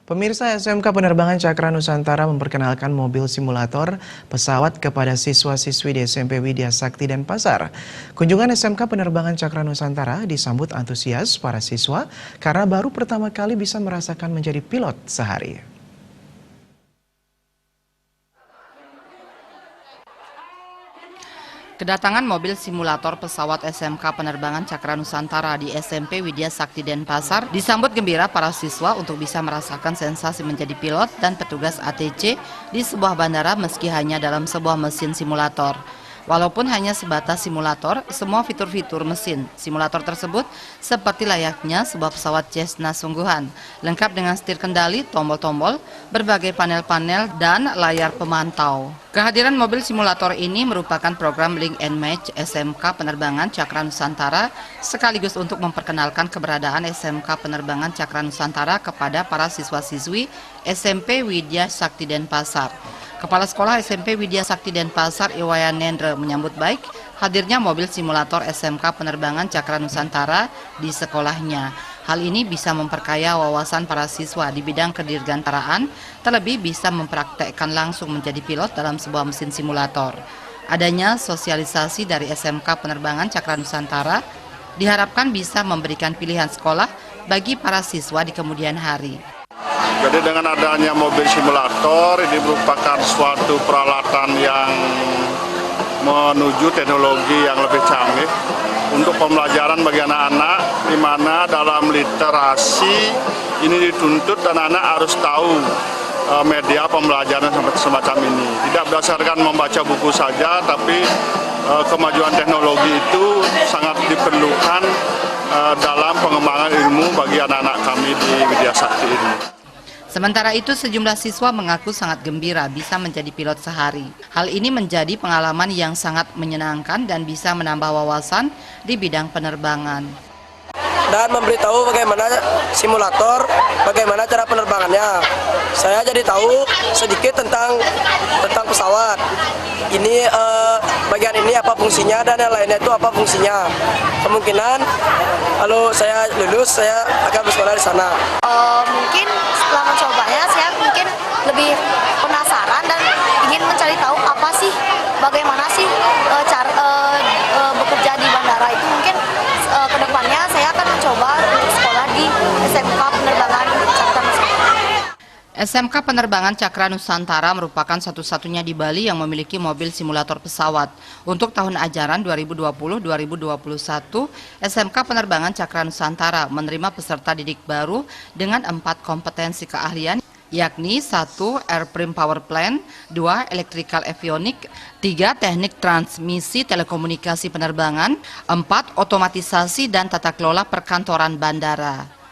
Pemirsa, SMK Penerbangan Cakra Nusantara memperkenalkan mobil simulator pesawat kepada siswa-siswi di SMP Widya Sakti Denpasar. Kunjungan SMK Penerbangan Cakra Nusantara disambut antusias para siswa karena baru pertama kali bisa merasakan menjadi pilot sehari. Kedatangan mobil simulator pesawat SMK Penerbangan Cakra Nusantara di SMP Widya Sakti Denpasar disambut gembira para siswa untuk bisa merasakan sensasi menjadi pilot dan petugas ATC di sebuah bandara meski hanya dalam sebuah mesin simulator. Walaupun hanya sebatas simulator, semua fitur-fitur mesin simulator tersebut seperti layaknya sebuah pesawat Cessna sungguhan, lengkap dengan setir kendali, tombol-tombol, berbagai panel-panel, dan layar pemantau. Kehadiran mobil simulator ini merupakan program Link and Match SMK Penerbangan Cakra Nusantara sekaligus untuk memperkenalkan keberadaan SMK Penerbangan Cakra Nusantara kepada para siswa-siswi SMP Widya Sakti Denpasar. Kepala Sekolah SMP Widya Sakti Denpasar Iwayanendra menyambut baik hadirnya mobil simulator SMK Penerbangan Cakra Nusantara di sekolahnya. Hal ini bisa memperkaya wawasan para siswa di bidang kedirgantaraan, terlebih bisa mempraktekkan langsung menjadi pilot dalam sebuah mesin simulator. Adanya sosialisasi dari SMK Penerbangan Cakra Nusantara diharapkan bisa memberikan pilihan sekolah bagi para siswa di kemudian hari. Jadi dengan adanya mobil simulator ini merupakan suatu peralatan yang menuju teknologi yang lebih canggih untuk pembelajaran bagi anak-anak, di mana dalam literasi ini dituntut dan anak harus tahu media pembelajaran semacam ini. Tidak berdasarkan membaca buku saja, tapi kemajuan teknologi itu sangat diperlukan dalam pengembangan ilmu bagi anak-anak kami di Widya Sakti ini. Sementara itu, sejumlah siswa mengaku sangat gembira bisa menjadi pilot sehari. Hal ini menjadi pengalaman yang sangat menyenangkan dan bisa menambah wawasan di bidang penerbangan. Dan memberitahu bagaimana simulator, bagaimana cara penerbangannya. Saya jadi tahu sedikit tentang pesawat. Ini bagian ini apa fungsinya dan yang lainnya itu apa fungsinya. Kemungkinan kalau saya lulus saya akan bersekolah di sana. Mungkin setelah mencobanya saya mungkin lebih penasaran dan ingin mencari tahu apa sih, bagaimana sih cara bekerja di bandara itu. Mungkin kedepannya saya akan mencoba untuk sekolah di SMK Penerbangan Cakra Nusantara. SMK Penerbangan Cakra Nusantara merupakan satu-satunya di Bali yang memiliki mobil simulator pesawat. Untuk tahun ajaran 2020-2021, SMK Penerbangan Cakra Nusantara menerima peserta didik baru dengan 4 kompetensi keahlian, yakni 1. Airframe Power Plant, 2. Electrical Avionics, 3. Teknik transmisi telekomunikasi penerbangan, 4. Otomatisasi dan tata kelola perkantoran bandara.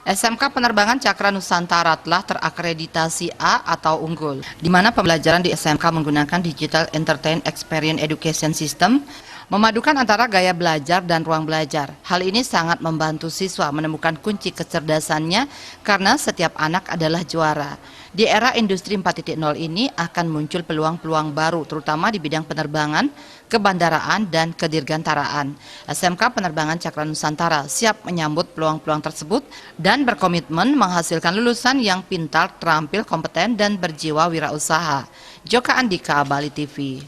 SMK Penerbangan Cakra Nusantara telah terakreditasi A atau unggul, di mana pembelajaran di SMK menggunakan Digital Entertain Experience Education System, memadukan antara gaya belajar dan ruang belajar. Hal ini sangat membantu siswa menemukan kunci kecerdasannya karena setiap anak adalah juara. Di era industri 4.0 ini akan muncul peluang-peluang baru terutama di bidang penerbangan, kebandaraan, dan kedirgantaraan. SMK Penerbangan Cakra Nusantara siap menyambut peluang-peluang tersebut dan berkomitmen menghasilkan lulusan yang pintar, terampil, kompeten, dan berjiwa wirausaha. Joka Andika, Bali TV.